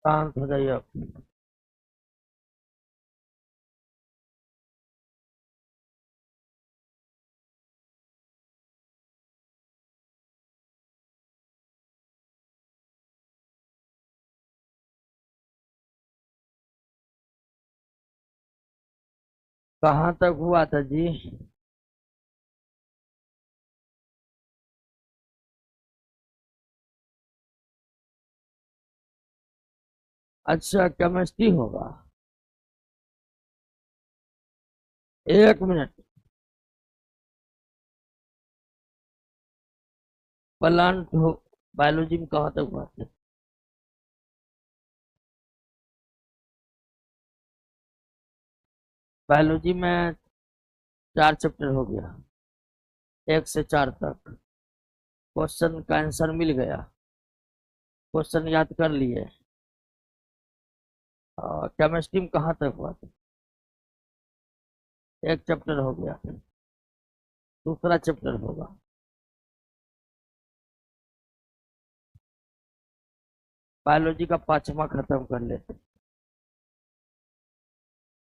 शांत हो जाइए आप। कहाँ तक हुआ था जी? अच्छा, केमिस्ट्री होगा। 1 मिनट। प्लांट हो बायोलॉजी में कहाँ तक हुआ था? बायोलॉजी में 4 चैप्टर हो गया, 1 से 4 तक। क्वेश्चन का आंसर मिल गया, क्वेश्चन याद कर लिए। और केमिस्ट्री में कहाँ तक हुआ था? 1 चैप्टर हो गया, दूसरा चैप्टर होगा। बायोलॉजी का 5वां खत्म कर लेते,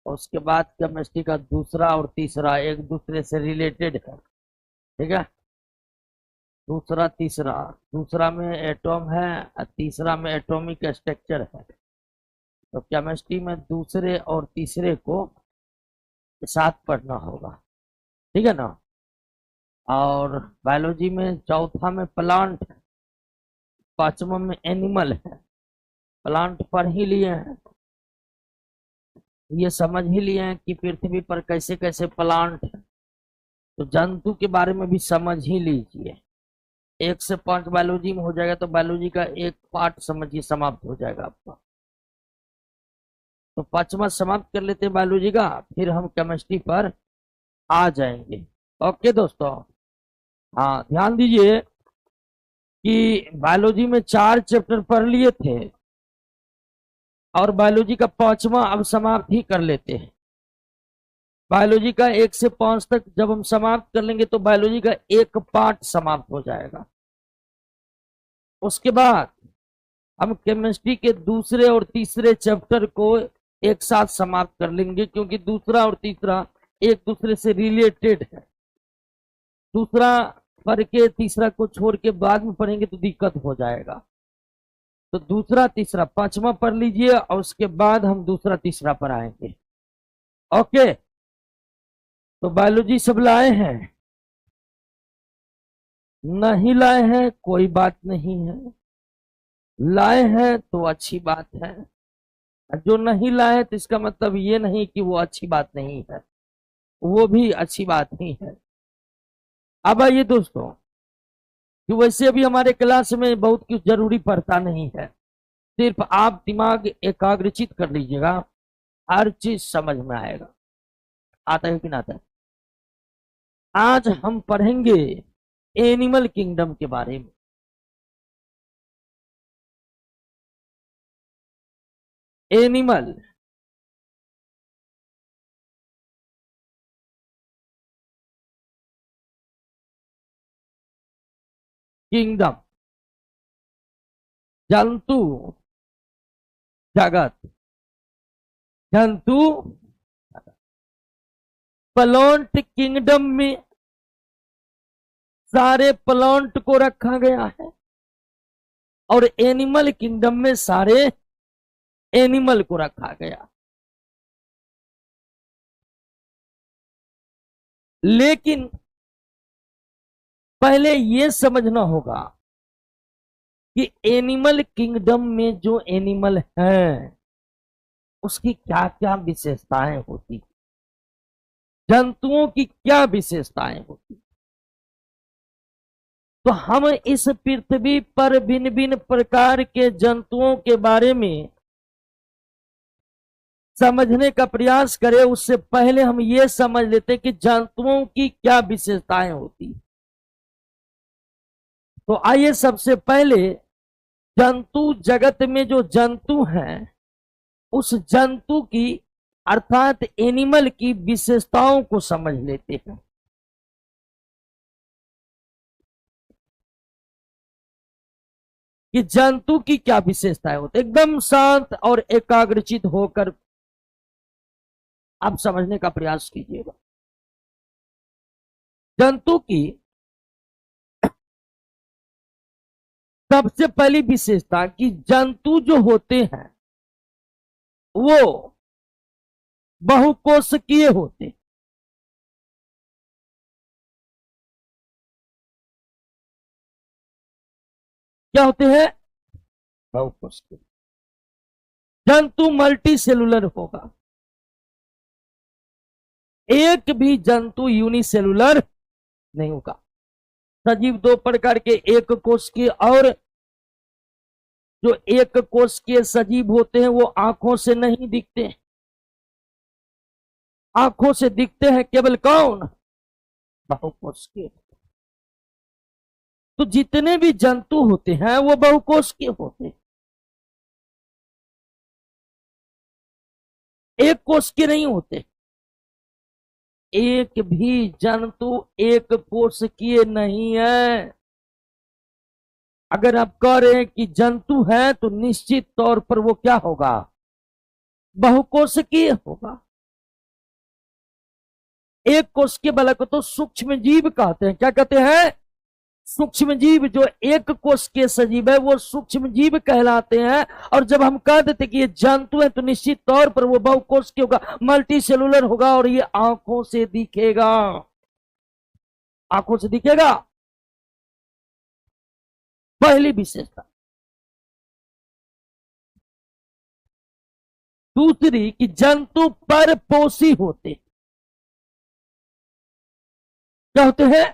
और उसके बाद केमिस्ट्री का दूसरा और तीसरा एक दूसरे से रिलेटेड है। ठीक है, दूसरा तीसरा, दूसरा में एटॉम है और तीसरा में एटॉमिक स्ट्रक्चर है। तो केमिस्ट्री में दूसरे और तीसरे को साथ पढ़ना होगा, ठीक है ना। और बायोलॉजी में चौथा में प्लांट है, 5वां में एनिमल है। प्लांट पढ़ ही लिए हैं, ये समझ ही लिए हैं कि पृथ्वी पर कैसे कैसे प्लांट है, तो जंतु के बारे में भी समझ ही लीजिए। 1 से 5 बायोलॉजी में हो जाएगा, तो बायोलॉजी का एक पार्ट समझिए समाप्त हो जाएगा आपका। तो 5वां समाप्त कर लेते हैं बायोलॉजी का, फिर हम केमिस्ट्री पर आ जाएंगे। ओके दोस्तों, हाँ ध्यान दीजिए कि बायोलॉजी में 4 चैप्टर पढ़ लिए थे, और बायोलॉजी का 5वां अब समाप्त ही कर लेते हैं। बायोलॉजी का 1 से 5 तक जब हम समाप्त कर लेंगे तो बायोलॉजी का एक पार्ट समाप्त हो जाएगा। उसके बाद हम केमिस्ट्री के दूसरे और तीसरे चैप्टर को एक साथ समाप्त कर लेंगे, क्योंकि दूसरा और तीसरा एक दूसरे से रिलेटेड है। दूसरा पढ़ के तीसरा को छोड़ के बाद में पढ़ेंगे तो दिक्कत हो जाएगा। तो दूसरा तीसरा 5वां पढ़ लीजिए, और उसके बाद हम दूसरा तीसरा पर आएंगे। ओके, तो बायोलॉजी सब लाए हैं? नहीं लाए हैं कोई बात नहीं है, लाए हैं तो अच्छी बात है। जो नहीं लाए तो इसका मतलब ये नहीं कि वो अच्छी बात नहीं है, वो भी अच्छी बात ही है। अब आइए दोस्तों, कि वैसे भी हमारे क्लास में बहुत कुछ जरूरी पड़ता नहीं है, सिर्फ आप दिमाग एकाग्रचित कर लीजिएगा, हर चीज समझ में आएगा। आता है कि ना आता है? आज हम पढ़ेंगे एनिमल किंगडम के बारे में। एनिमल किंगडम, जंतु जगत, जंतु प्लांट किंगडम में सारे प्लांट को रखा गया है, और एनिमल किंगडम में सारे एनिमल को रखा गया। लेकिन पहले यह समझना होगा कि एनिमल किंगडम में जो एनिमल हैं उसकी क्या क्या विशेषताएं होती, जंतुओं की क्या विशेषताएं होती। तो हम इस पृथ्वी पर भिन्न भिन्न प्रकार के जंतुओं के बारे में समझने का प्रयास करें, उससे पहले हम ये समझ लेते हैं कि जंतुओं की क्या विशेषताएं होती। तो आइए सबसे पहले जंतु जगत में जो जंतु हैं उस जंतु की अर्थात एनिमल की विशेषताओं को समझ लेते हैं। कि जंतु की क्या विशेषताएं होती, एकदम शांत और एकाग्रचित होकर आप समझने का प्रयास कीजिएगा। जंतु की सबसे पहली विशेषता कि जंतु जो होते हैं वो बहुकोशिकीय होते हैं। क्या होते हैं? बहुकोशिकीय। जंतु मल्टी सेलुलर होगा, एक भी जंतु यूनिसेलुलर नहीं होगा। सजीव दो प्रकार के, एक कोशिकीय और जो एक कोशिकीय सजीव होते हैं वो आंखों से नहीं दिखते हैं। आंखों से दिखते हैं केवल कौन? बहुकोशिकीय। तो जितने भी जंतु होते हैं वो बहुकोशिकीय होते हैं, एक कोश के नहीं होते। एक भी जंतु एक कोशिकीय नहीं है। अगर आप कह रहे हैं कि जंतु है तो निश्चित तौर पर वो क्या होगा? बहुकोशिकीय होगा। एक कोश के बल को तो सूक्ष्म जीव कहते हैं। क्या कहते हैं? सूक्ष्म जीव। जो एक कोश के सजीव है वो सूक्ष्म जीव कहलाते हैं। और जब हम कह देते कि ये जंतु है तो निश्चित तौर पर वो बहुकोश के होगा, मल्टी सेलुलर होगा और ये आंखों से दिखेगा। आंखों से दिखेगा, पहली विशेषता। दूसरी कि जंतु परपोषी होते। क्या होते हैं?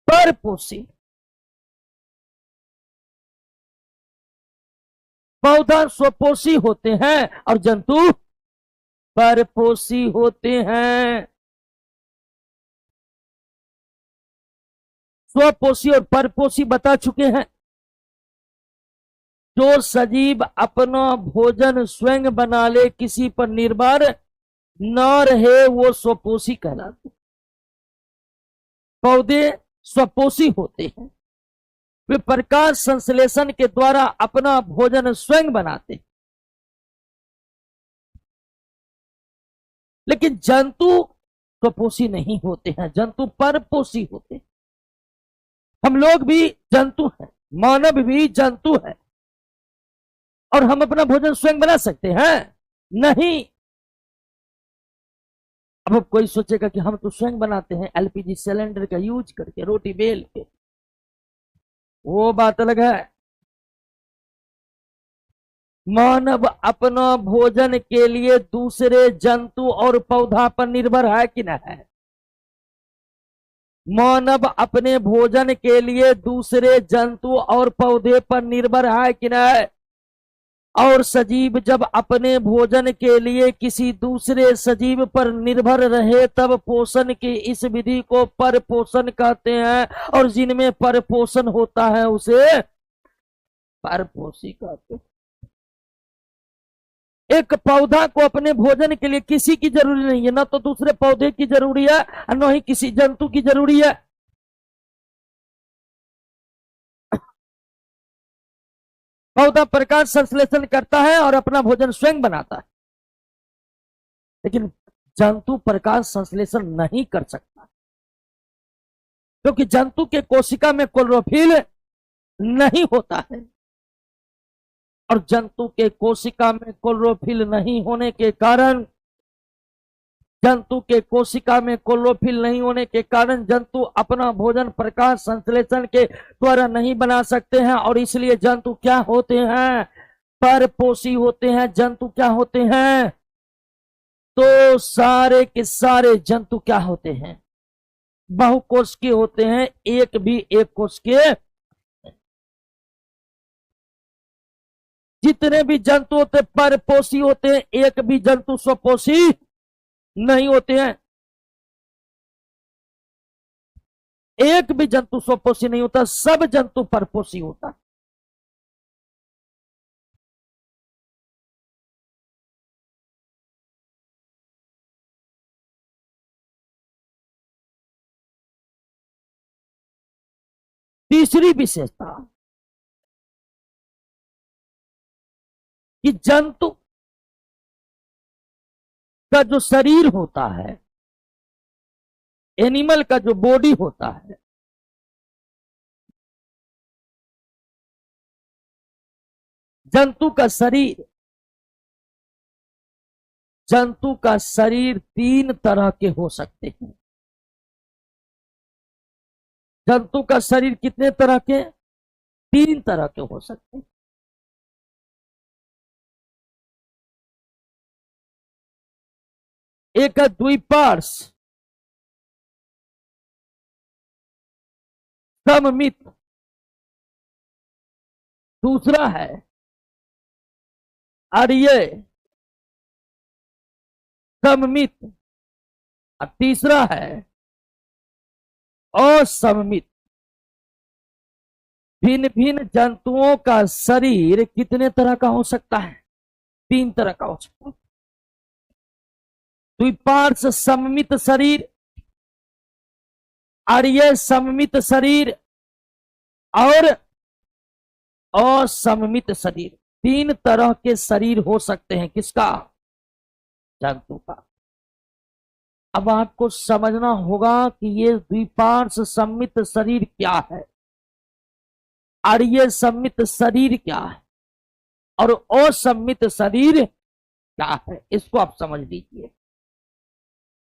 परपोषी। पौधा स्वपोषी होते हैं और जंतु परपोषी होते हैं। स्वपोषी और परपोषी बता चुके हैं। जो सजीव अपना भोजन स्वयं बना ले, किसी पर निर्भर न रहे, वो स्वपोषी कहलाते। पौधे स्वपोषी होते हैं, वे प्रकाश संश्लेषण के द्वारा अपना भोजन स्वयं बनाते। लेकिन जंतु स्वपोषी नहीं होते हैं, जंतु परपोषी होते हैं। हम लोग भी जंतु हैं, मानव भी जंतु है। और हम अपना भोजन स्वयं बना सकते हैं? नहीं। अब कोई सोचेगा कि हम तो स्वयं बनाते हैं एलपीजी सिलेंडर का यूज करके, रोटी बेल के, वो बात अलग है। मानव अपना भोजन के लिए दूसरे जंतु और पौधा पर निर्भर है कि नहीं है? मानव अपने भोजन के लिए दूसरे जंतु और पौधे पर निर्भर है कि नहीं? और सजीव जब अपने भोजन के लिए किसी दूसरे सजीव पर निर्भर रहे तब पोषण की इस विधि को परपोषण कहते हैं। और जिनमें परपोषण होता है उसे परपोषी कहते हैं। एक पौधा को अपने भोजन के लिए किसी की जरूरी नहीं है, ना तो दूसरे पौधे की जरूरी है और न ही किसी जंतु की जरूरी है। पौधा प्रकाश संश्लेषण करता है और अपना भोजन स्वयं बनाता है, लेकिन जंतु प्रकाश संश्लेषण नहीं कर सकता, क्योंकि जंतु के कोशिका में क्लोरोफिल नहीं होता है। और जंतु के कोशिका में क्लोरोफिल नहीं होने के कारण जंतु अपना भोजन प्रकाश संश्लेषण के द्वारा नहीं बना सकते हैं। और इसलिए जंतु क्या होते हैं? परपोषी होते हैं। जंतु क्या होते हैं? तो सारे के सारे जंतु क्या होते हैं? बहुकोशिकीय होते हैं, एक भी एक कोशिकीय। जितने भी जंतु होते परपोषी होते हैं, एक भी जंतु स्वपोषी नहीं होते हैं। एक भी जंतु स्वपोषी नहीं होता, सब जंतु परपोषी होता। तीसरी विशेषता कि जंतु का जो शरीर होता है, एनिमल का जो बॉडी होता है, जंतु का शरीर 3 तरह के हो सकते हैं। जंतु का शरीर कितने तरह के? 3 तरह के हो सकते हैं। एक है द्विपार्श सममित, दूसरा है आर्य सममित, और तीसरा है असममित। भिन्न भिन्न जंतुओं का शरीर कितने तरह का हो सकता है? 3 तरह का हो सकता है। द्विपार्श सममित शरीर, आर्य सममित शरीर और असममित शरीर। 3 तरह के शरीर हो सकते हैं। किसका? जंतु का। अब आपको समझना होगा कि ये द्विपार्श सममित शरीर क्या है, आर्य सममित शरीर क्या है और असममित शरीर क्या है, इसको आप समझ लीजिए।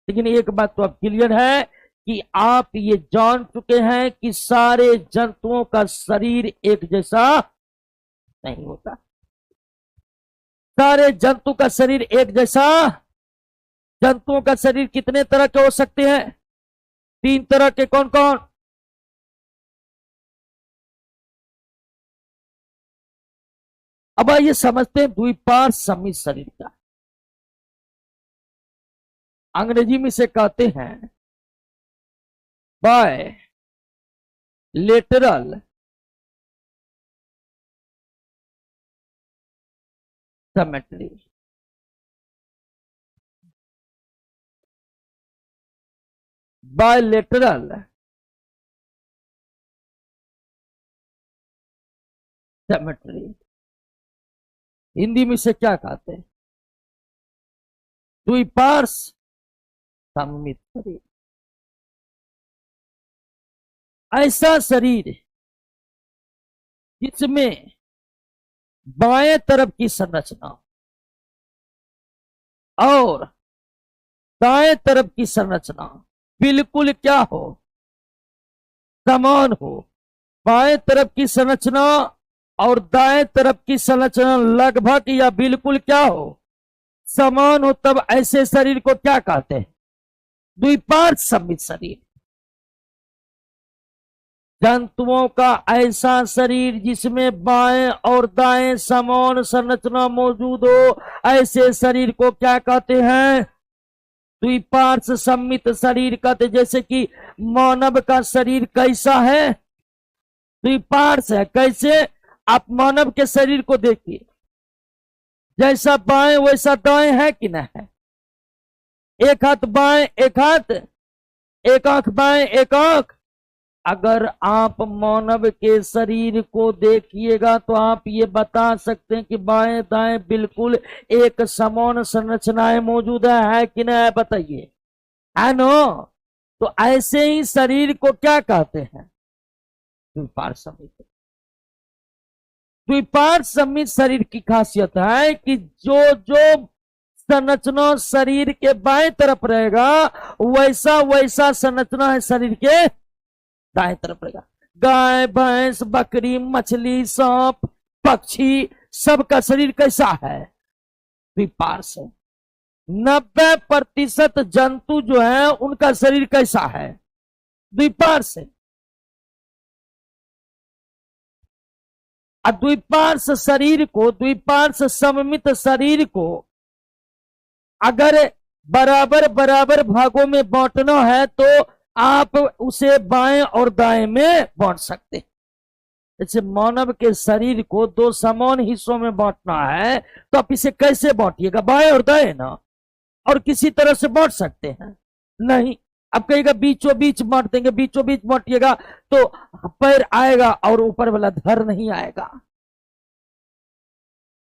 लेकिन एक बात तो अब क्लियर है कि आप ये जान चुके हैं कि सारे जंतुओं का शरीर एक जैसा नहीं होता। सारे जंतु का शरीर एक जैसा, जंतुओं का शरीर कितने तरह के हो सकते हैं? 3 तरह के। कौन कौन? अब आइए समझते हैं द्विपार्श सममित शरीर का। अंग्रेजी में से कहते हैं bilateral symmetry. Bilateral symmetry Hindi में से क्या कहते हैं? द्विपार्श सममित शरीर। ऐसा शरीर जिसमें बाएं तरफ की संरचना और दाएं तरफ की संरचना बिल्कुल क्या हो? समान हो। बाएं तरफ की संरचना और दाएं तरफ की संरचना लगभग या बिल्कुल क्या हो? समान हो। तब ऐसे शरीर को क्या कहते हैं? द्विपार्श सममित शरीर। जंतुओं का ऐसा शरीर जिसमें बाएं और दाएं समान संरचना मौजूद हो, ऐसे शरीर को क्या कहते हैं? द्विपार्श सममित शरीर कहते। जैसे कि मानव का शरीर कैसा है? द्विपार्श है। कैसे? आप मानव के शरीर को देखिए, जैसा बाएं वैसा दाएं है कि नहीं है? एक हाथ बाएं, एक हाथ, एक आंख बाएं, एक आंख। अगर आप मानव के शरीर को देखिएगा तो आप ये बता सकते हैं कि बाएं दाएं बिल्कुल एक समान संरचनाएं मौजूद है कि नहीं? बताइए, है नो? तो ऐसे ही शरीर को क्या कहते हैं? द्विपार्श सममित। द्विपार्श सममित शरीर की खासियत है कि जो जो संरचना शरीर के बाएं तरफ रहेगा वैसा वैसा संरचना है शरीर के दाएं तरफ रहेगा। गाय, भैंस, बकरी, मछली, सांप, पक्षी, सबका शरीर कैसा है? द्विपार्श है। 90% जंतु जो है उनका शरीर कैसा है? द्विपार्श है। द्विपार्श शरीर को, द्विपार्श सममित शरीर को अगर बराबर बराबर भागों में बांटना है तो आप उसे बाएं और दाएं में बांट सकते हैं। जैसे मानव के शरीर को 2 समान हिस्सों में बांटना है तो आप इसे कैसे बांटिएगा? बाएं और दाएं ना। और किसी तरह से बांट सकते हैं? नहीं। अब कहेगा बीचों बीच बांट देंगे, बीचों बीच बांटिएगा तो पैर आएगा और ऊपर वाला धर नहीं आएगा।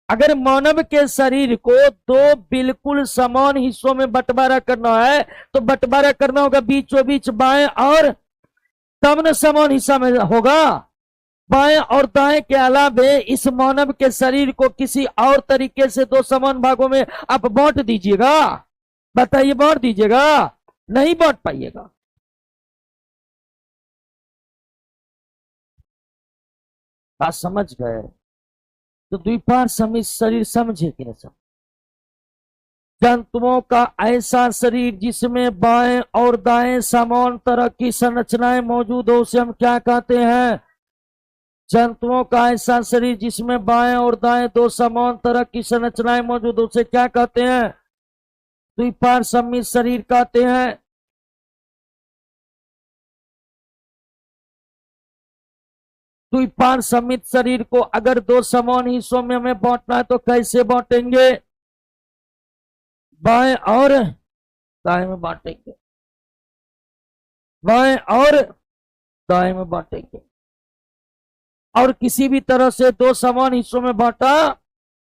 अगर मानव के शरीर को दो बिल्कुल समान हिस्सों में बंटवारा करना है तो बंटवारा करना होगा बीचों बीच बाएं और, तब न समान हिस्सा में होगा। बाएं और दाएं के अलावे इस मानव के शरीर को किसी और तरीके से दो समान भागों में आप बांट दीजिएगा, बताइए बांट दीजिएगा, नहीं बांट पाइएगा। बात समझ गए? तो द्विपार्श्व समित शरीर समझे कि नहीं समझे? जंतुओं का ऐसा शरीर जिसमें बाएं और दाएं समान तरह की संरचनाएं मौजूद हो उसे हम क्या कहते हैं? जंतुओं का ऐसा शरीर जिसमें बाएं और दाएं दो समान तरह की संरचनाएं मौजूद हो उसे क्या कहते हैं? द्विपार्श्व समित शरीर कहते हैं। द्विपार्श्व समित शरीर को अगर दो समान हिस्सों में हमें बांटना है तो कैसे बांटेंगे? बाएं और दाएं में बांटेंगे, बाएं और दाएं में बांटेंगे, और किसी भी तरह से दो समान हिस्सों में बांटा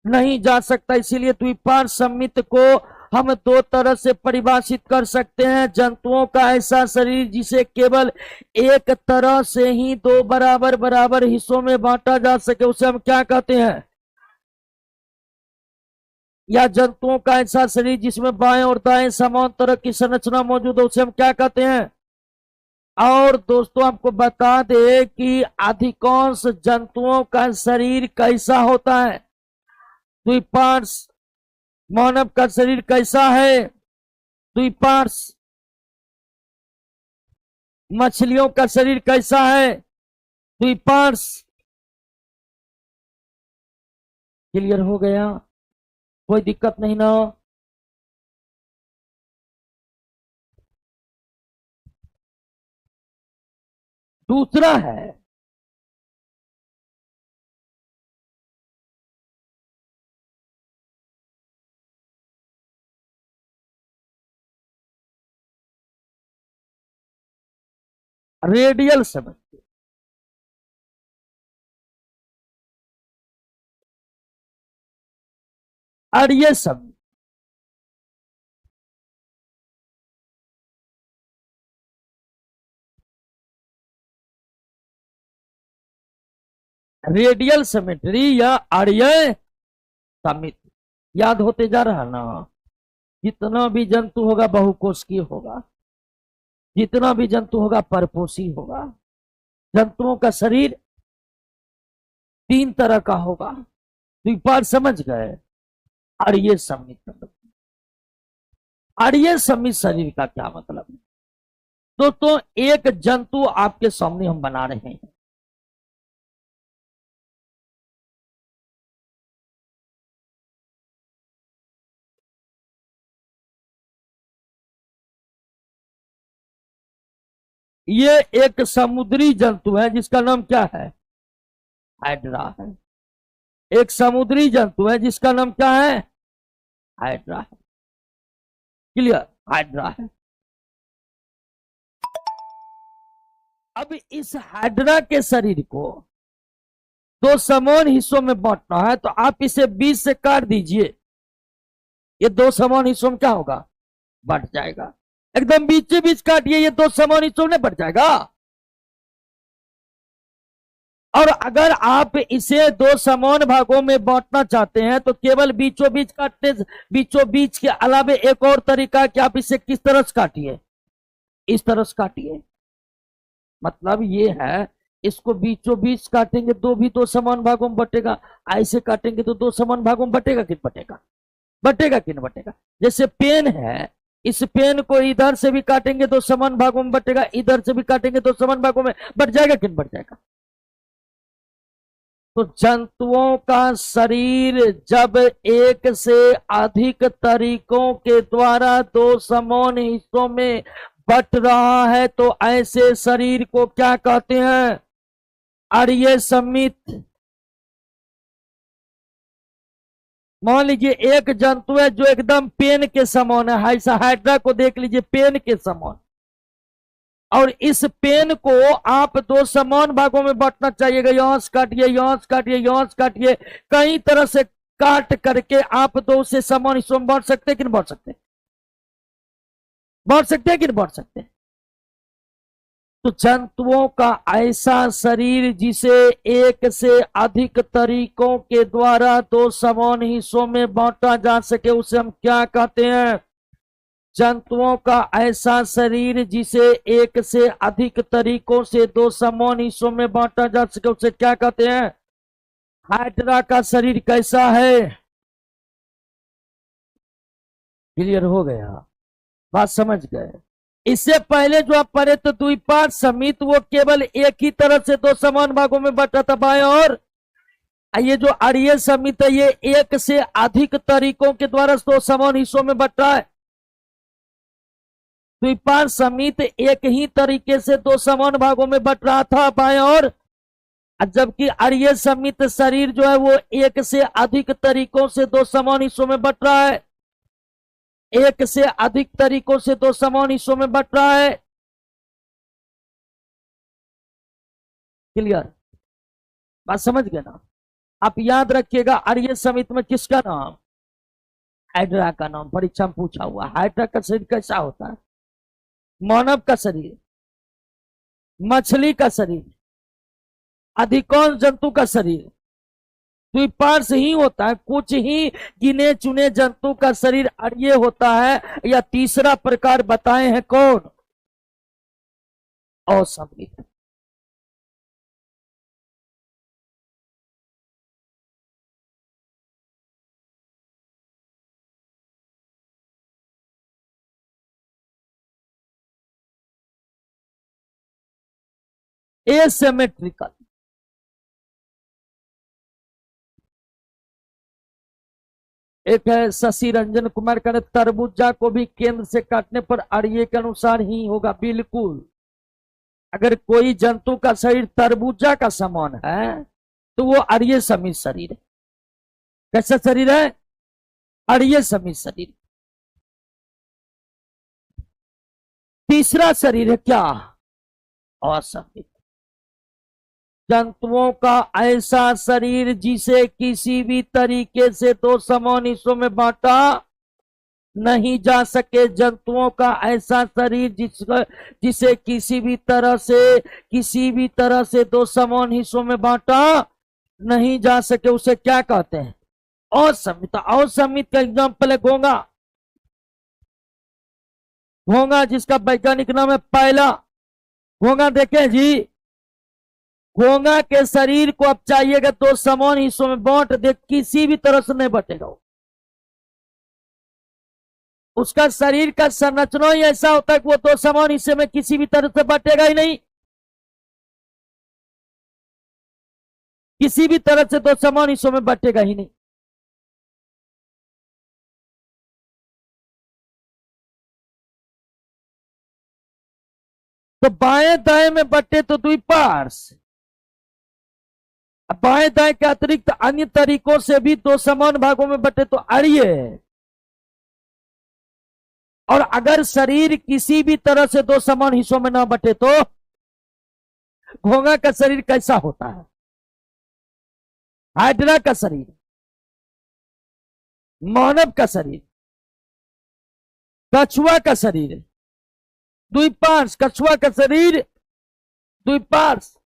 नहीं जा सकता। इसीलिए द्विपार्श्व समित को हम दो तरह से परिभाषित कर सकते हैं। जंतुओं का ऐसा शरीर जिसे केवल एक तरह से ही दो बराबर बराबर हिस्सों में बांटा जा सके उसे हम क्या कहते हैं? या जंतुओं का ऐसा शरीर जिसमें बाएं और दाएं समान तरह की संरचना मौजूद हो उसे हम क्या कहते हैं? और दोस्तों आपको बता दे कि अधिकांश जंतुओं का शरीर कैसा होता है? द्विपार्श्व। मानव का शरीर कैसा है? द्विपार्श्व। मछलियों का शरीर कैसा है? द्विपार्श्व। क्लियर हो गया? कोई दिक्कत नहीं ना? दूसरा है रेडियल समिति। और ये सब रेडियल सिमेट्री या अड़िय समिति याद होते जा रहा ना? जितना भी जंतु होगा बहुकोषीय होगा, जितना भी जंतु होगा परपोषी होगा। जंतुओं का शरीर तीन तरह का होगा। द्विपार्श्व समझ गए? अड़िय समित। अड़िय समित शरीर का क्या मतलब है? दोस्तों एक जंतु आपके सामने हम बना रहे हैं, ये एक समुद्री जंतु है जिसका नाम क्या है? हाइड्रा है। एक समुद्री जंतु है जिसका नाम क्या है? हाइड्रा है। क्लियर? हाइड्रा है। अब इस हाइड्रा के शरीर को दो समान हिस्सों में बांटना है तो आप इसे बीच से काट दीजिए, ये दो समान हिस्सों में क्या होगा? बट जाएगा। एकदम बीच बीच काटिए, ये दो समान हिस्सों में बढ़ जाएगा। और अगर आप इसे दो समान भागों में बांटना चाहते हैं तो केवल बीचों बीच काटने, बीचों बीच के अलावे एक और तरीका कि आप इसे किस तरह से काटिए? इस तरह से काटिए। मतलब ये है, इसको बीचों बीच काटेंगे दो भी दो समान भागों में बटेगा, ऐसे काटेंगे तो दो समान भागों में बटेगा कि बटेगा? बटेगा कि नहीं बटेगा? जैसे पेन है, इस पेन को इधर से भी काटेंगे तो समान भागों में बटेगा, इधर से भी काटेंगे तो समान भागों में बट जाएगा कि नहीं बट जाएगा? तो जंतुओं का शरीर जब एक से अधिक तरीकों के द्वारा दो समान हिस्सों में बट रहा है तो ऐसे शरीर को क्या कहते हैं? अड़िय समित। मान लीजिए एक जंतु है जो एकदम पेन के समान है, ऐसा हाइड्रा को देख लीजिए पेन के समान, और इस पेन को आप दो समान भागों में बांटना चाहिएगा। यहां से काटिए, यहां से काटिए, यहां से काटिए, कई तरह से काट करके आप दो उसे समान हिस्सों में बांट सकते हैं कि नहीं बांट सकते? बांट सकते हैं कि नहीं बांट सकते? तो जंतुओं का ऐसा शरीर जिसे एक से अधिक तरीकों के द्वारा दो समान हिस्सों में बांटा जा सके उसे हम क्या कहते हैं? जंतुओं का ऐसा शरीर जिसे एक से अधिक तरीकों से दो समान हिस्सों में बांटा जा सके उसे क्या कहते हैं? हाइड्रा का शरीर कैसा है? क्लियर हो गया? बात समझ गए? इससे पहले जो आप पढ़े तो द्विपाद समित वो केवल एक ही तरह से दो समान भागों में बटा था बाएं और ये जो अड़िय समित है ये एक से अधिक तरीकों के द्वारा दो समान हिस्सों में बटा है। द्विपाद समित एक ही तरीके से दो समान भागों में बट रहा था बाएं और जबकि अड़िय समित शरीर जो है वो एक से अधिक तरीकों से दो समान हिस्सों में बट रहा है। एक से अधिक तरीकों से दो समान हिस्सों में बट रहा है। क्लियर? बात समझ गए ना? आप याद रखिएगा अड़िय समित में किसका नाम? हाइड्रा का नाम परीक्षा में पूछा हुआ। हाइड्रा का शरीर कैसा होता है? मानव का शरीर, मछली का शरीर, अधिकांश जंतु का शरीर द्विपार्श्व ही होता है। कुछ ही गिने चुने जंतु का शरीर अड़िय होता है। या तीसरा प्रकार बताए हैं कौन? असमित। एसिमेट्रिकल। एक है शशि रंजन कुमार का, तरबूजा को भी केंद्र से काटने पर अड़िये के अनुसार ही होगा। बिल्कुल, अगर कोई जंतु का शरीर तरबूजा का समान है तो वो अड़िय समित शरीर है। कैसा शरीर है? अड़िय समित शरीर। तीसरा शरीर है क्या? असमित। जंतुओं का ऐसा शरीर जिसे किसी भी तरीके से दो समान हिस्सों में बांटा नहीं जा सके। जंतुओं का ऐसा शरीर जिसे किसी भी तरह से दो समान हिस्सों में बांटा नहीं जा सके उसे क्या कहते हैं? असमित। असमित का एग्जाम्पल है घोंगा। घोंगा जिसका वैज्ञानिक नाम है पैला। घोंगा देखे जी, घोंगा के शरीर को अब चाहिएगा दो समान हिस्सों में बांट दे, किसी भी तरह से नहीं बटेगा। उसका शरीर का संरचना ही ऐसा होता है कि वो दो समान हिस्से में किसी भी तरह से बटेगा ही नहीं। किसी भी तरह से दो समान हिस्सों में बटेगा ही नहीं। तो बाएं दाएं में बटे तो द्विपार्श्व, बाएं दाएं के अतिरिक्त अन्य तरीकों से भी दो समान भागों में बटे तो अड़िय। और अगर शरीर किसी भी तरह से दो समान हिस्सों में ना बटे तो घोंगा का शरीर कैसा होता है? हाइड्रा का शरीर, मानव का शरीर, कछुआ का शरीर द्विपार्श्व। कछुआ का शरीर द्विपार्श्व।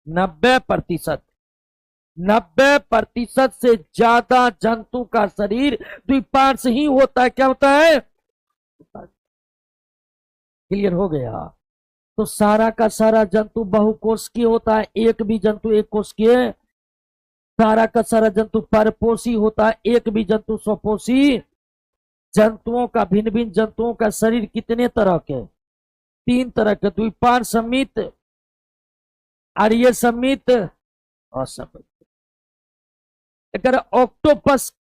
90%, 90% से ज्यादा जंतु का शरीर द्विपार्श्व ही होता है। क्या होता है? क्लियर हो गया? तो सारा का सारा जंतु बहुकोषीय होता है, एक भी जंतु एक कोषीय। सारा का सारा जंतु परपोषी होता है, एक भी जंतु स्वपोषी। जंतुओं का भिन्न भिन्न जंतुओं का शरीर कितने तरह के? 3 तरह के। द्विपार्श्व समित, अड़िय समित, असमित। अगर ऑक्टोपस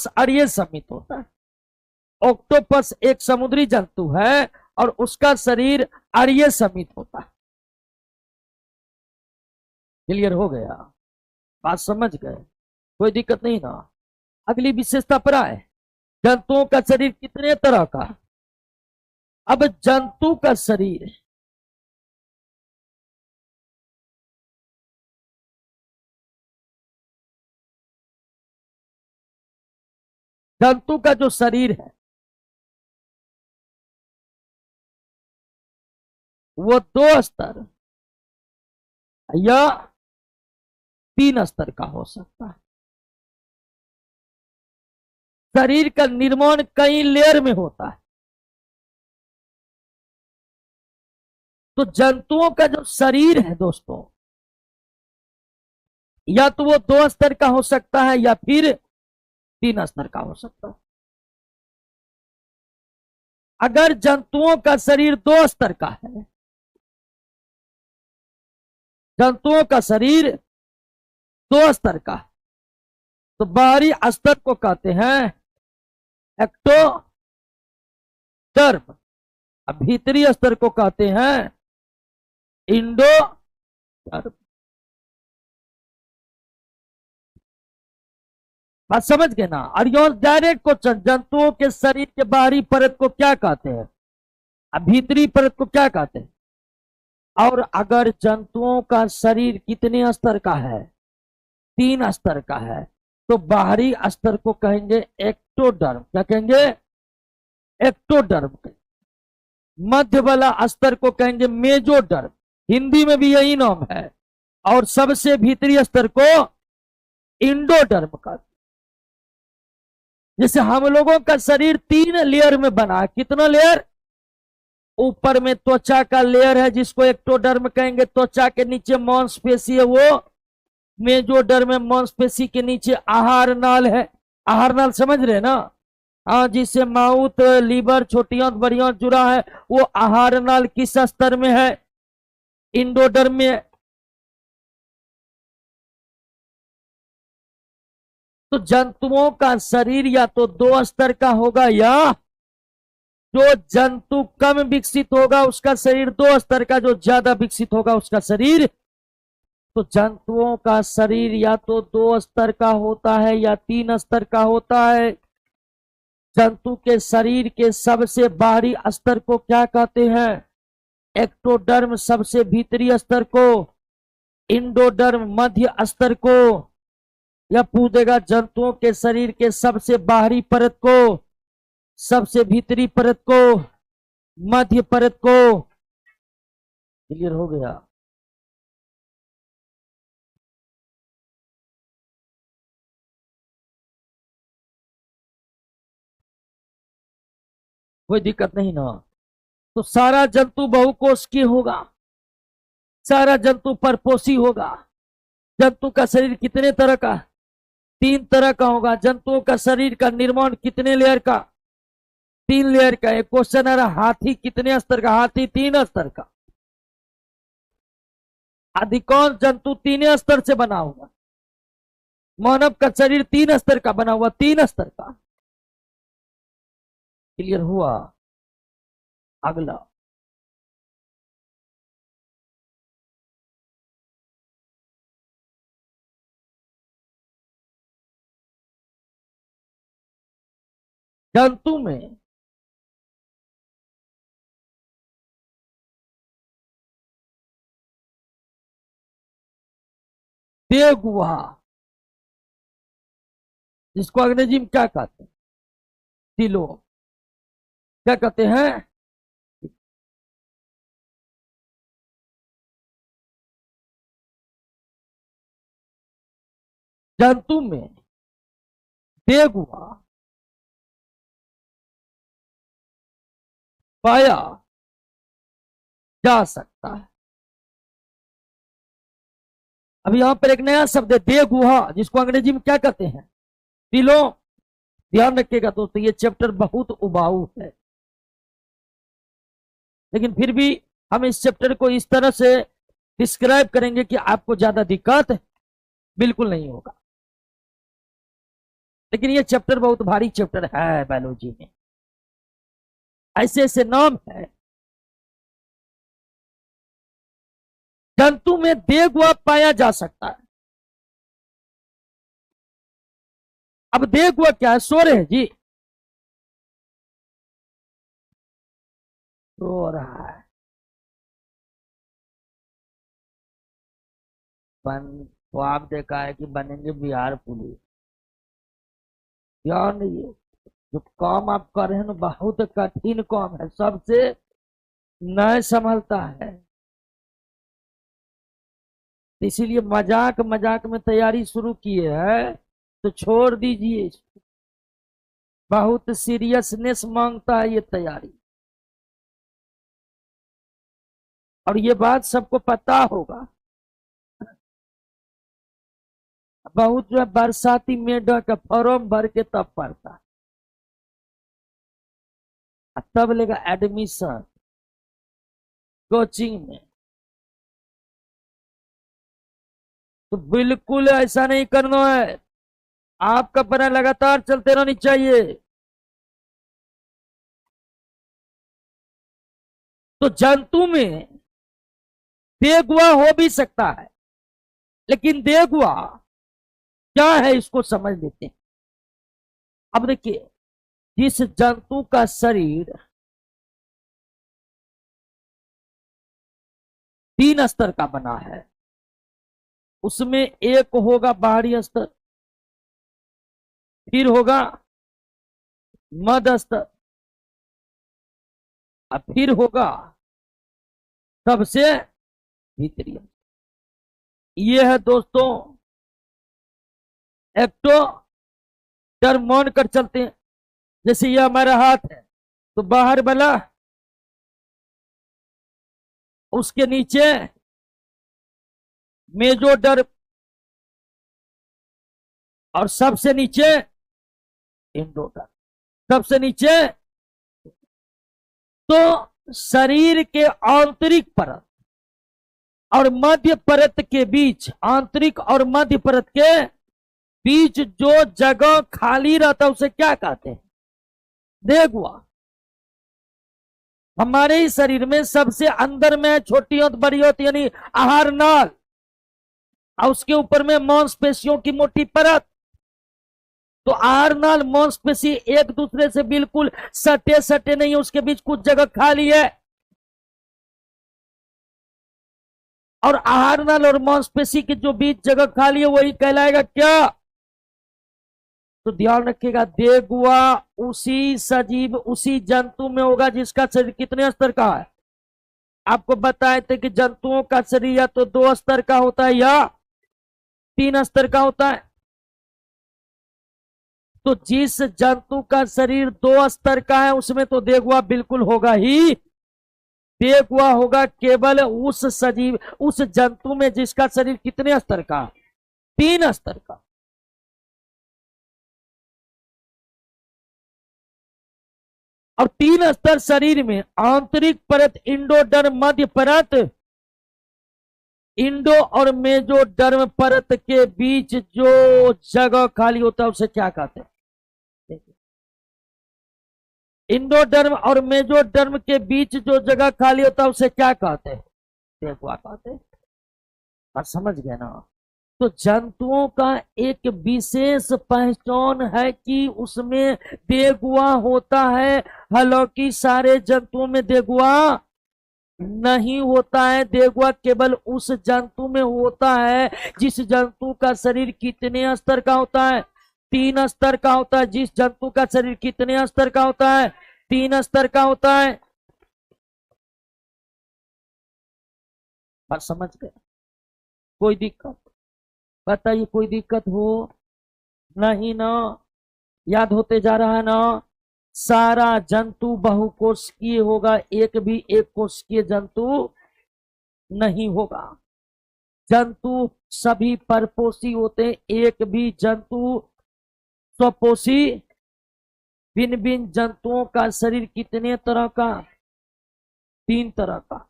अड़िय समित होता है। ऑक्टोपस एक समुद्री जंतु है और उसका शरीर अड़िय समित होता है। क्लियर हो गया? बात समझ गए? कोई दिक्कत नहीं ना? अगली विशेषता पर आए। जंतुओं का शरीर कितने तरह का? अब जंतु का शरीर, जंतु का जो शरीर है वो 2 स्तर या 3 स्तर का हो सकता है। शरीर का निर्माण कई लेयर में होता है। तो जंतुओं का जो शरीर है दोस्तों, या तो वो 2 स्तर का हो सकता है या फिर 3 स्तर का हो सकता है। अगर जंतुओं का शरीर 2 स्तर का है, जंतुओं का शरीर 2 स्तर का है, तो बाहरी स्तर को कहते हैं एक्टोडर्म, अब भीतरी स्तर को कहते हैं इंडोडर्म। बात समझ गए ना। और यो डायरेक्ट क्वेश्चन, जंतुओं के शरीर के बाहरी परत को क्या कहते हैं, अब भीतरी परत को क्या कहते हैं। और अगर जंतुओं का शरीर कितने स्तर का है, 3 स्तर का है, तो बाहरी स्तर को कहेंगे एक्टोडर्म। क्या कहेंगे, एक्टोडर्म। मध्य वाला स्तर को कहेंगे मेजोडर्म, हिंदी में भी यही नाम है। और सबसे भीतरी स्तर को इंडोडर्म कहते। जैसे हम लोगों का शरीर 3 लेयर में बना है। कितना लेयर, ऊपर में त्वचा का लेयर है जिसको एक्टोडर्म कहेंगे, त्वचा के नीचे मांसपेशी है वो मेजोडर्म है, मांसपेशी के नीचे आहार नाल है। आहार नाल समझ रहे ना, हाँ, जिससे माउथ, लीवर, छोटी आंत, बड़ी आंत जुड़ा है, वो आहार नाल किस स्तर में है, इंडोडर्म में। तो जंतुओं का शरीर या तो 2 स्तर का होगा, या जो जंतु कम विकसित होगा उसका शरीर 2 स्तर का, जो ज्यादा विकसित होगा उसका शरीर। तो जंतुओं का शरीर या तो 2 स्तर का होता है या 3 स्तर का होता है। जंतु के शरीर के सबसे बाहरी स्तर को क्या कहते हैं, एक्टोडर्म। सबसे भीतरी स्तर को इंडोडर्म, मध्य स्तर को, या पूछेगा जंतुओं के शरीर के सबसे बाहरी परत को, सबसे भीतरी परत को, मध्य परत को। क्लियर हो गया। कोई दिक्कत नहीं ना। तो सारा जंतु बहुकोषीय होगा, सारा जंतु परपोषी होगा। जंतु का शरीर कितने तरह का, 3 तरह का होगा। जंतुओं का शरीर का निर्माण कितने लेयर का, 3 लेयर का। एक क्वेश्चन है, हाथी कितने स्तर का, हाथी 3 स्तर का। अधिकांश जंतु 3 स्तर से बना हुआ। मानव का शरीर 3 स्तर का बना हुआ, 3 स्तर का। क्लियर हुआ। अगला, जंतु में देवगुहा, जिसको अंग्रेजी में क्या कहते हैं, सिलो, क्या कहते हैं। जंतु में देवगुहा पाया जा सकता है। अब यहां पर एक नया शब्द है देवगुहा, जिसको अंग्रेजी में क्या कहते हैं, सिलो। ध्यान रखिएगा दोस्तों, ये चैप्टर बहुत उबाऊ है, लेकिन फिर भी हम इस चैप्टर को इस तरह से डिस्क्राइब करेंगे कि आपको ज्यादा दिक्कत बिल्कुल नहीं होगा। लेकिन ये चैप्टर बहुत भारी चैप्टर है बायोलॉजी में, ऐसे ऐसे नाम है। जंतु में देवगुहा पाया जा सकता है। अब देवगुहा क्या है, सो रहे हैं जी। रो रहा है। बन ख्वाब देखा है कि बनेंगे बिहार पुलिस। क्या नहीं है, जो काम आप कर रहे हैं ना बहुत कठिन काम है, सबसे नहीं संभलता है। इसीलिए मजाक मजाक में तैयारी शुरू किए हैं, तो छोड़ दीजिए। बहुत सीरियसनेस मांगता है ये तैयारी, और ये बात सबको पता होगा। बहुत जो है बरसाती मेढक का फॉर्म भर के तब पड़ता, तब लेगा एडमिशन कोचिंग में। तो बिल्कुल ऐसा नहीं करना है, आपका पढ़ाई लगातार चलते रहनी चाहिए। तो जंतु में देगुआ हो भी सकता है, लेकिन देगुआ क्या है इसको समझ लेते हैं। अब देखिए, जिस जंतु का शरीर 3 स्तर का बना है, उसमें एक होगा बाहरी स्तर, फिर होगा मध्य स्तर, और फिर होगा सबसे भीतरी। ये है दोस्तों एक्टो टर्म मान कर चलते हैं। जैसे ये हमारा हाथ है, तो बाहर वाला, उसके नीचे मेजोडर्म, और सबसे नीचे इंडोडर्म, सबसे नीचे। तो शरीर के आंतरिक परत और मध्य परत के बीच, आंतरिक और मध्य परत के बीच जो जगह खाली रहता है उसे क्या कहते हैं? देगुआ। हमारे ही शरीर में सबसे अंदर में छोटी होती बड़ी होती यानी आहार नाल, और उसके ऊपर में मांसपेशियों की मोटी परत। तो आहार नाल मांसपेशी एक दूसरे से बिल्कुल सटे सटे नहीं है, उसके बीच कुछ जगह खाली है। और आहार नाल और मांसपेशी के जो बीच जगह खाली है वही कहलाएगा क्या? तो ध्यान रखिएगा, देगुआ उसी सजीव, उसी जंतु में होगा जिसका शरीर कितने स्तर का है। आपको बताए थे कि जंतुओं का शरीर या तो 2 स्तर का होता है या 3 स्तर का होता है। तो जिस जंतु का शरीर 2 स्तर का है उसमें तो देगुआ बिल्कुल होगा ही। देगुआ होगा केवल उस सजीव, उस जंतु में जिसका शरीर कितने स्तर का? 3 स्तर का। और 3 स्तर शरीर में आंतरिक परत, इंडोडर्म, मध्य परत, इंडो और मेजोडर्म परत के बीच जो जगह खाली होता है उसे क्या कहते हैं? इंडोडर्म और मेजोडर्म के बीच जो जगह खाली होता है उसे क्या कहते हैं? देगुआ कहते हैं। और समझ गए ना? तो जंतुओं का एक विशेष पहचान है कि उसमें देगुआ होता है। हालांकि सारे जंतुओं में देगुआ नहीं होता है। देगुआ केवल उस जंतु में होता है जिस जंतु का शरीर कितने स्तर का होता है? 3 स्तर का होता है। जिस जंतु का शरीर कितने स्तर का होता है? 3 स्तर का होता है। बात समझ गए? कोई दिक्कत बताइए? कोई दिक्कत हो? नहीं ना? याद होते जा रहा है ना? सारा जंतु बहुकोशिकीय होगा, एक भी एक कोशिकीय जंतु नहीं होगा। जंतु सभी परपोषी होते हैं, एक भी जंतु स्वपोषी। भिन्न भिन्न जंतुओं का शरीर कितने तरह का? 3 तरह का।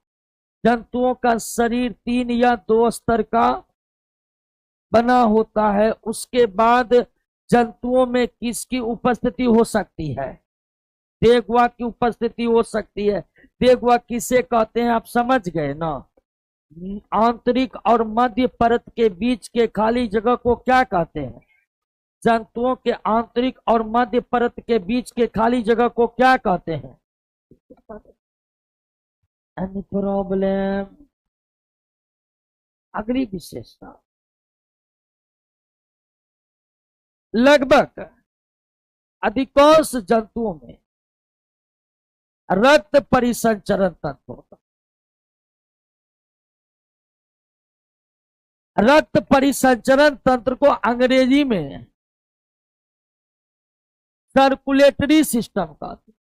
जंतुओं का शरीर 3 या 2 स्तर का बना होता है। उसके बाद जंतुओं में किसकी उपस्थिति हो सकती है? देगुआ की उपस्थिति हो सकती है। देगुआ किसे कहते हैं आप समझ गए ना? आंतरिक और मध्य परत के बीच के खाली जगह को क्या कहते हैं? जंतुओं के आंतरिक और मध्य परत के बीच के खाली जगह को क्या कहते हैं? Any problem. अगली विशेषता, लगभग अधिकांश जंतुओं में रक्त परिसंचरण तंत्र होता है। रक्त परिसंचरण तंत्र को अंग्रेजी में सर्कुलेटरी सिस्टम कहते हैं।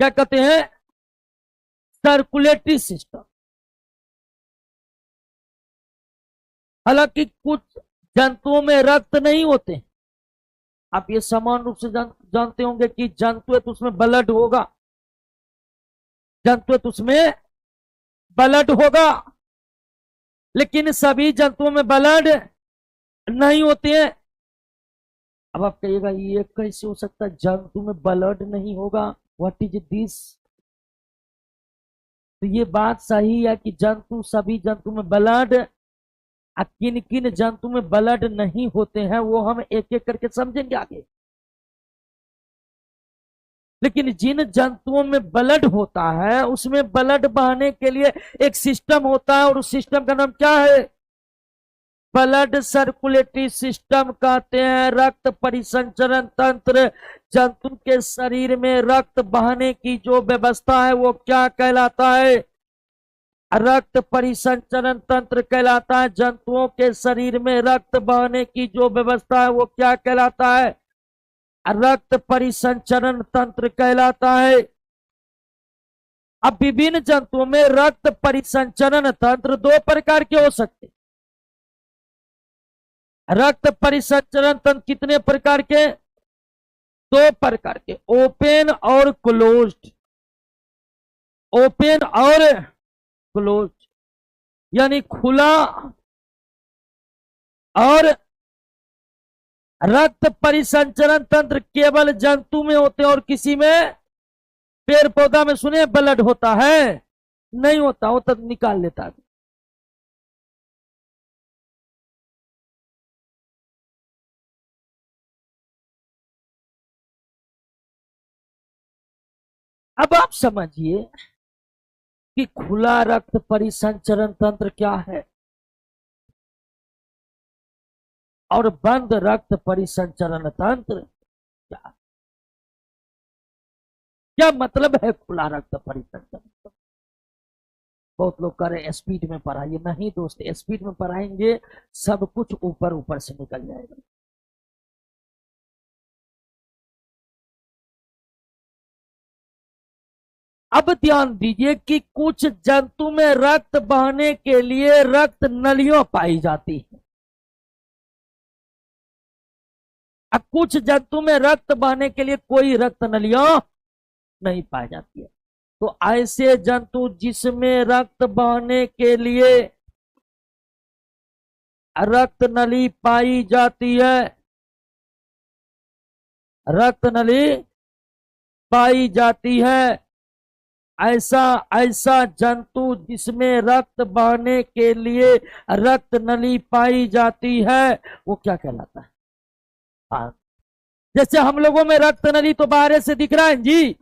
क्या कहते हैं? Circulatory system. हालांकि कुछ जंतुओं में रक्त नहीं होते। आप ये समान रूप से जानते होंगे कि जंतु है तो उसमें ब्लड होगा, जंतु है तो उसमें ब्लड होगा, लेकिन सभी जंतुओं में ब्लड नहीं होते हैं। अब आप कहिएगा ये कैसे हो सकता है, जंतु में ब्लड नहीं होगा, व्हाट इज दिस? तो ये बात सही है कि जंतु, सभी जंतु में ब्लड, किन किन जंतु में ब्लड नहीं होते हैं वो हम एक एक करके समझेंगे आगे। लेकिन जिन जंतुओं में ब्लड होता है उसमें ब्लड बहाने के लिए एक सिस्टम होता है, और उस सिस्टम का नाम क्या है? ब्लड सर्कुलेटरी सिस्टम कहते हैं। रक्त परिसंचरण तंत्र, जंतु के शरीर में रक्त बहाने की जो व्यवस्था है वो क्या कहलाता है? रक्त परिसंचरण तंत्र कहलाता है। जंतुओं के शरीर में रक्त बहाने की जो व्यवस्था है वो क्या कहलाता है? रक्त परिसंचरण तंत्र कहलाता है। अब विभिन्न जंतुओं में रक्त परिसंचरण तंत्र दो प्रकार के हो सकते। रक्त परिसंचरण तंत्र कितने प्रकार के? दो प्रकार के, ओपन और क्लोज्ड। ओपन और क्लोज, यानी खुला और रक्त परिसंचरण तंत्र केवल जंतु में होते हैं और किसी में, पेड़ पौधा में सुने ब्लड होता है? नहीं होता, वो तब निकाल लेता है। अब आप समझिए कि खुला रक्त परिसंचरण तंत्र क्या है और बंद रक्त परिसंचरण तंत्र क्या? क्या मतलब है खुला रक्त परिसंचरण तंत्र? बहुत लोग कह रहे स्पीड में पढ़ाइए। नहीं दोस्त, स्पीड में पढ़ाएंगे सब कुछ ऊपर ऊपर से निकल जाएगा। अब ध्यान दीजिए कि कुछ जंतु में रक्त बहने के लिए रक्त नलियों पाई जाती है, अब कुछ जंतु में रक्त बहने के लिए कोई रक्त नलियों नहीं पाई जाती है। तो ऐसे जंतु जिसमें रक्त बहने के लिए रक्त नली पाई जाती है, रक्त नली पाई जाती है, ऐसा ऐसा जंतु जिसमें रक्त बहने के लिए रक्त नली पाई जाती है वो क्या कहलाता है? हाँ, जैसे हम लोगों में रक्त नली तो बाहर से दिख रहा है जी,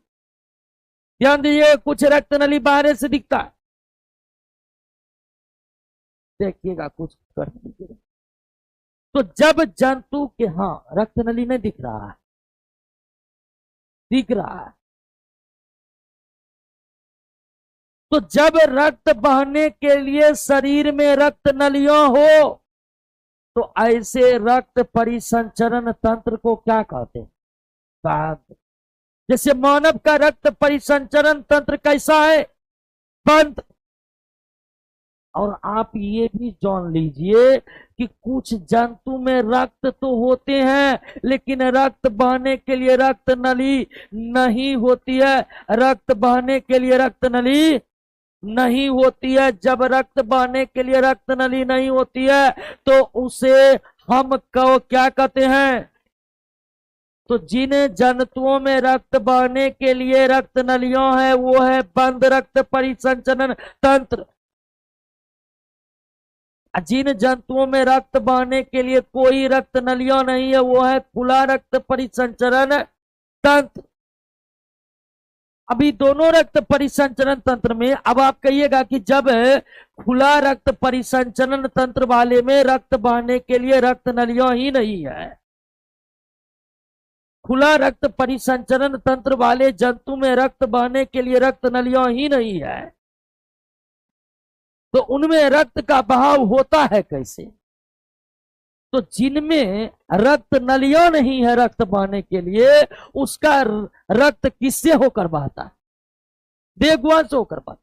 ध्यान दीजिए, कुछ रक्त नली बाहर से दिखता है, देखिएगा कुछ कर दीजिएगा। तो जब जंतु के, हाँ रक्त नली नहीं दिख रहा है, दिख रहा है, तो जब रक्त बहने के लिए शरीर में रक्त नलियां हो तो ऐसे रक्त परिसंचरण तंत्र को क्या कहते हैं? जैसे मानव का रक्त परिसंचरण तंत्र कैसा है? बंद। और आप ये भी जान लीजिए कि कुछ जंतु में रक्त तो होते हैं लेकिन रक्त बहने के लिए रक्त नली नहीं होती है, रक्त बहने के लिए रक्त नली नहीं होती है। जब रक्त बहने के लिए रक्त नली नहीं होती है तो उसे हम क्या कहते हैं? तो जिन जंतुओं में रक्त बहने के लिए रक्त नलियां है वो है बंद रक्त परिसंचरण तंत्र। जिन जंतुओं में रक्त बहने के लिए कोई रक्त नलियां नहीं है वो है खुला रक्त परिसंचरण तंत्र। अभी दोनों रक्त परिसंचरण तंत्र में, अब आप कहिएगा कि जब खुला रक्त परिसंचरण तंत्र वाले में रक्त बहने के लिए रक्त नलियों ही नहीं है, खुला रक्त परिसंचरण तंत्र वाले जंतु में रक्त बहने के लिए रक्त नलियों ही नहीं है, तो उनमें रक्त का बहाव होता है कैसे? तो जिनमें रक्त नलियों नहीं है रक्त बहने के लिए, उसका रक्त किससे होकर बहता है? देहगुहा से होकर बहता।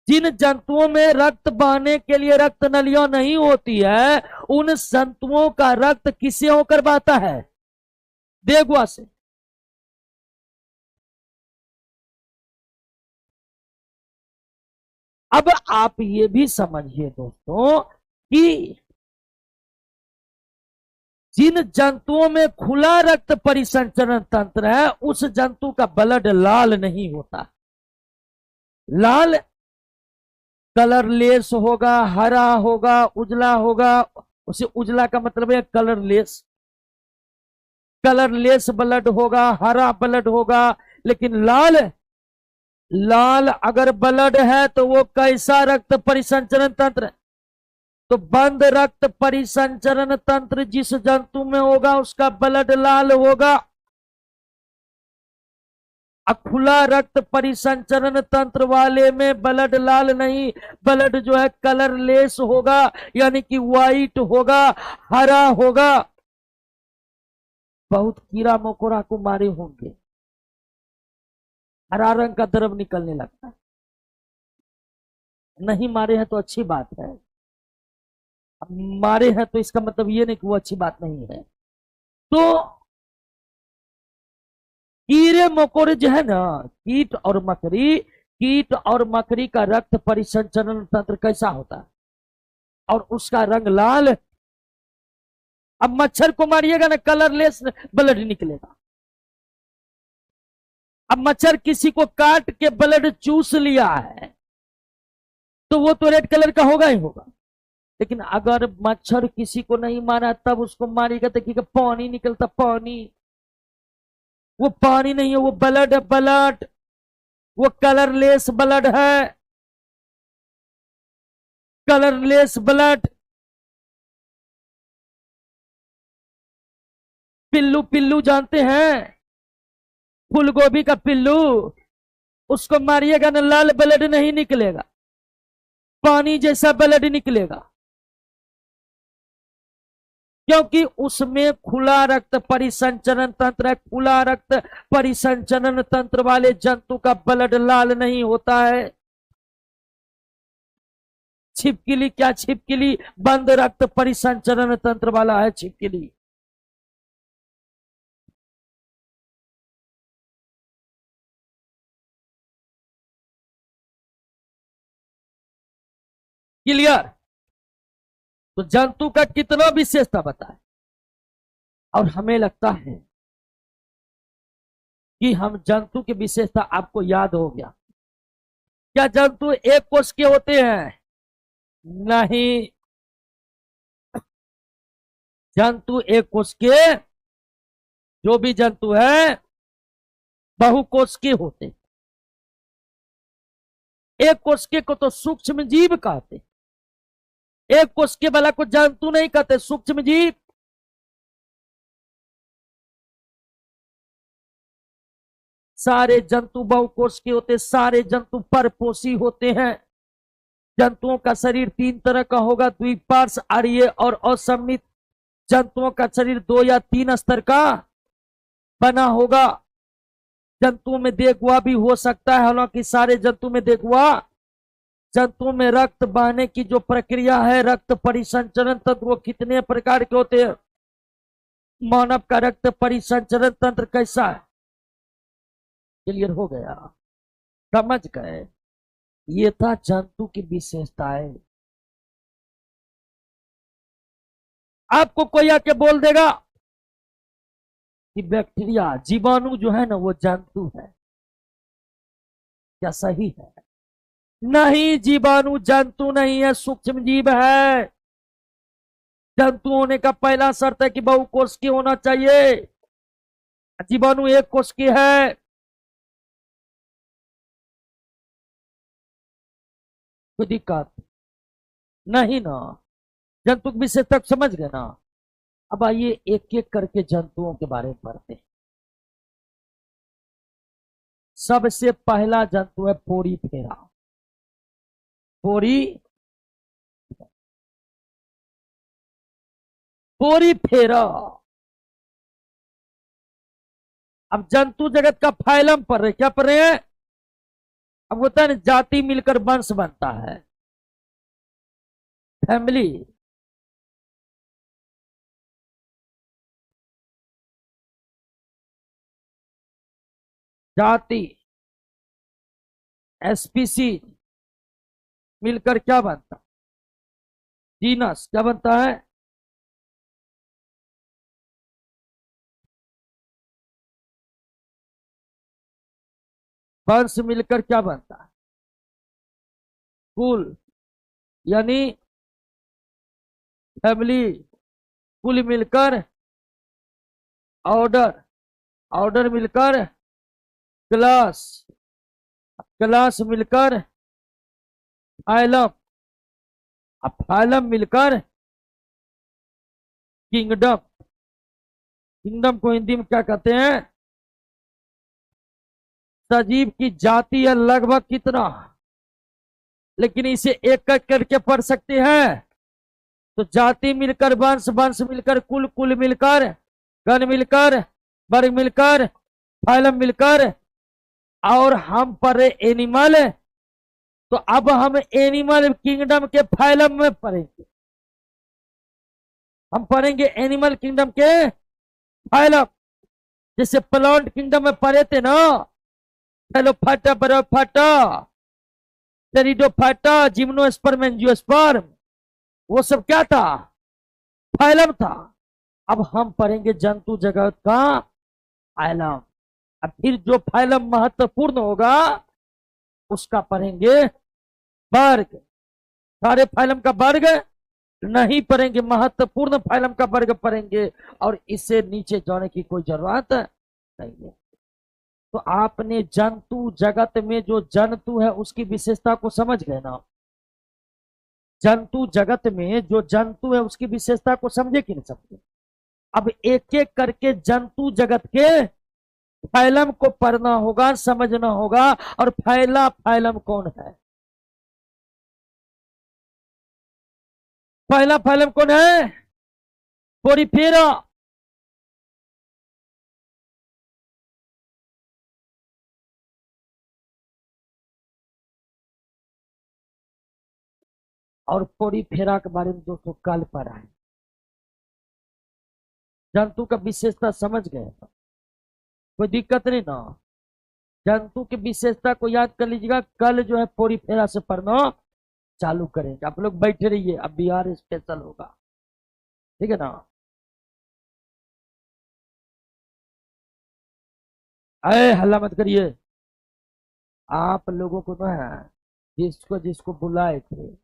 जिन जंतुओं में रक्त बहने के लिए रक्त नलियों नहीं होती है, उन जंतुओं का रक्त किससे होकर बहता है? देहगुहा से। अब आप ये भी समझिए दोस्तों कि जिन जंतुओं में खुला रक्त परिसंचरण तंत्र है, उस जंतु का ब्लड लाल नहीं होता। लाल कलरलेस होगा, हरा होगा, उजला होगा। उसे उजला का मतलब है कलरलेस, कलरलेस ब्लड होगा, हरा ब्लड होगा। लेकिन लाल, लाल अगर ब्लड है तो वो कैसा रक्त परिसंचरण तंत्र? तो बंद रक्त परिसंचरण तंत्र जिस जंतु में होगा उसका ब्लड लाल होगा। खुला रक्त परिसंचरण तंत्र वाले में ब्लड लाल नहीं, ब्लड जो है कलरलेस होगा, यानी कि व्हाइट होगा, हरा होगा। बहुत कीड़ा मकोड़ा को मारे होंगे, हरा रंग का द्रव निकलने लगता है। नहीं मारे हैं तो अच्छी बात है, मारे हैं तो इसका मतलब ये नहीं कि वो अच्छी बात नहीं है। तो कीड़े मकोड़े जो है ना, कीट और मकड़ी, कीट और मकड़ी का रक्त परिसंचरण तंत्र कैसा होता है और उसका रंग लाल। अब मच्छर को मारिएगा ना, कलरलेस ब्लड निकलेगा। अब मच्छर किसी को काट के ब्लड चूस लिया है तो वो तो रेड कलर का होगा ही होगा। लेकिन अगर मच्छर किसी को नहीं मारा तब उसको मारेगा, देखिएगा पानी निकलता, पानी। वो पानी नहीं है, वो ब्लड है, ब्लड। वो कलरलेस ब्लड है, कलरलेस ब्लड। पिल्लू, पिल्लू जानते हैं, फूल गोभी का पिल्लू, उसको मारिएगा ना, लाल ब्लड नहीं निकलेगा, पानी जैसा ब्लड निकलेगा, क्योंकि उसमें खुला रक्त परिसंचरण तंत्र है। खुला रक्त परिसंचरण तंत्र वाले जंतु का ब्लड लाल नहीं होता है। छिपकली, क्या छिपकली बंद रक्त परिसंचरण तंत्र वाला है छिपकली। क्लियर? तो जंतु का कितना विशेषता बताए। और हमें लगता है कि हम जंतु की विशेषता आपको याद हो गया। क्या जंतु एक कोष के होते हैं? नहीं, जंतु एक कोष के, जो भी जंतु है बहुकोष के होते। एक कोष के को तो सूक्ष्म जीव कहते, एक कोष के वाला को जंतु नहीं कहते, सूक्ष्म जीव। सारे जंतु बहुकोष के होते, सारे जंतु परपोषी होते हैं। जंतुओं का शरीर तीन तरह का होगा, द्विपार्श्व, आर्य और असममित। जंतुओं का शरीर 2 या 3 स्तर का बना होगा। जंतुओं में देखुआ भी हो सकता है, हालांकि सारे जंतु में देखुआ। जंतुओं में रक्त बहने की जो प्रक्रिया है, रक्त परिसंचरण तंत्र, वो कितने प्रकार के होते हैं? मानव का रक्त परिसंचरण तंत्र कैसा है? क्लियर हो गया? समझ गए? ये था जंतु की विशेषताएं। आपको कोई आके बोल देगा कि बैक्टीरिया, जीवाणु जो है ना वो जंतु है, क्या सही है? नहीं, जीवाणु जंतु नहीं है, सूक्ष्म जीव है। जंतु होने का पहला शर्त है कि बहुकोष की होना चाहिए। जीवाणु एक कोष की है। कोई दिक्कत नहीं ना? जंतु की विशेषता समझ गए ना? अब आइए एक एक करके जंतुओं के बारे में पढ़ते हैं। सबसे पहला जंतु है पोरीफेरा। पोरीफेरा। अब जंतु जगत का फाइलम पढ़ रहे, क्या पढ़ रहे हैं? अब होता है ना, जाति मिलकर वंश बनता है, फैमिली। जाति, स्पीसीज मिलकर क्या बनता? जीनस। क्या बनता है? वंश मिलकर क्या बनता है? कुल, यानी फैमिली। कुल मिलकर ऑर्डर, ऑर्डर मिलकर क्लास, क्लास मिलकर फाइलम, अब फाइलम मिलकर किंगडम। किंगडम को हिंदी में क्या कहते हैं? सजीव की जाति है लगभग कितना, लेकिन इसे एक एक करके पढ़ सकते हैं। तो जाति मिलकर वंश, वंश मिलकर कुल, कुल मिलकर गण, मिलकर वर्ग, मिलकर फाइलम, मिलकर और हम पढ़े एनिमल। तो अब हम एनिमल किंगडम के फाइलम में पढ़ेंगे। हम पढ़ेंगे एनिमल किंगडम के फाइलम। जैसे प्लांट किंगडम में पढ़े थे ना, फेलोफाइटा, ब्रायोफाइटा, टेरिडोफाइटा, जिम्नोस्पर्म, एंजियोस्पर्म, वो सब क्या था? फाइलम था। अब हम पढ़ेंगे जंतु जगत का फाइलम। अब फिर जो फाइलम महत्वपूर्ण होगा उसका पढ़ेंगे वर्ग। सारे फाइलम का वर्ग नहीं पढ़ेंगे, महत्वपूर्ण फाइलम का वर्ग पढ़ेंगे, और इससे नीचे जाने की कोई जरूरत नहीं है। तो आपने जंतु जगत में जो जंतु है उसकी विशेषता को समझ गए ना? जंतु जगत में जो जंतु है उसकी विशेषता को समझे कि नहीं समझे? अब एक एक करके जंतु जगत के फाइलम को पढ़ना होगा, समझना होगा। और पहला फाइलम कौन है? पहला फाइलम कौन है? पोरीफेरा। और पोरीफेरा के बारे में दोस्तों कल पढ़ा है। जंतु का विशेषता समझ गए? कोई दिक्कत नहीं ना? जंतु की विशेषता को याद कर लीजिएगा। कल जो है पोरीफेरा से पढ़ना चालू करेंगे। आप लोग बैठे रहिए, अब बिहार स्पेशल होगा, ठीक है ना? अरे हल्ला मत करिए। आप लोगों को ना, जिसको जिसको बुलाए थे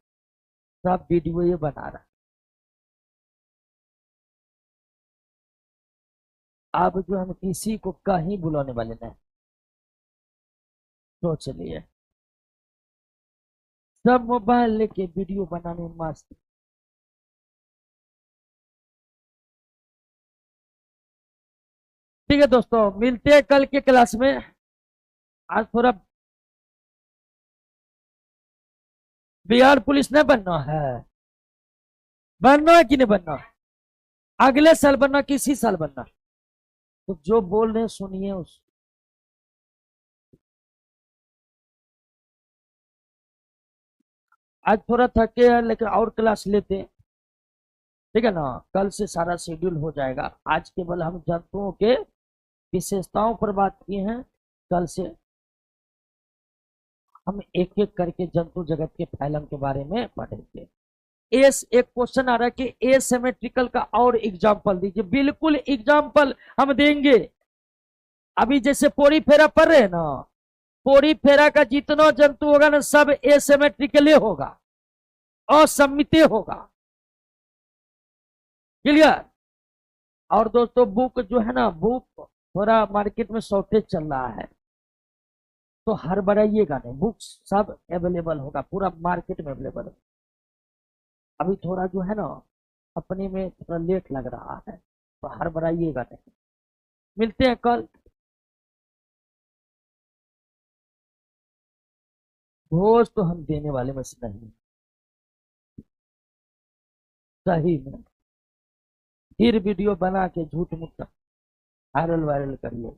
सब वीडियो ये बना रहा। अब जो हम किसी को कहीं बुलाने वाले नहीं, सोच लिए। सब मोबाइल लेके वीडियो बनाने में मस्त। ठीक है दोस्तों, मिलते हैं कल के क्लास में। आज थोड़ा बिहार पुलिस नहीं बनना है? बनना है कि नहीं बनना? अगले साल बनना, किसी साल बनना? तो जो बोल रहे हैं सुनिए। उस आज थोड़ा थके हैं लेकिन और क्लास लेते हैं, ठीक है ना? कल से सारा शेड्यूल हो जाएगा। आज केवल हम जंतुओं के विशेषताओं पर बात किए हैं। कल से हम एक एक करके जंतु जगत के फैलम के बारे में पढ़ेंगे। एक क्वेश्चन आ रहा है कि एसिमेट्रिकल का और एग्जाम्पल दीजिए। बिल्कुल एग्जाम्पल हम देंगे। अभी जैसे पोरीफेरा पढ़ रहे हैं ना, पोरीफेरा का जितना जंतु होगा ना सब एसिमेट्रिकली होगा, असममितीय होगा। क्लियर। और दोस्तों बुक जो है ना, बुक थोड़ा मार्केट में शॉर्टेज चल रहा है, तो हड़बड़ाइएगा नहीं, बुक्स सब अवेलेबल होगा, पूरा मार्केट में अवेलेबल है। अभी थोड़ा जो है ना अपने में थोड़ा लेट लग रहा है, तो हड़बड़ाइएगा नहीं। मिलते हैं कल। घोष तो हम देने वाले में से नहीं, सही में। फिर वीडियो बना के झूठ मूठ वायरल वायरल करिए।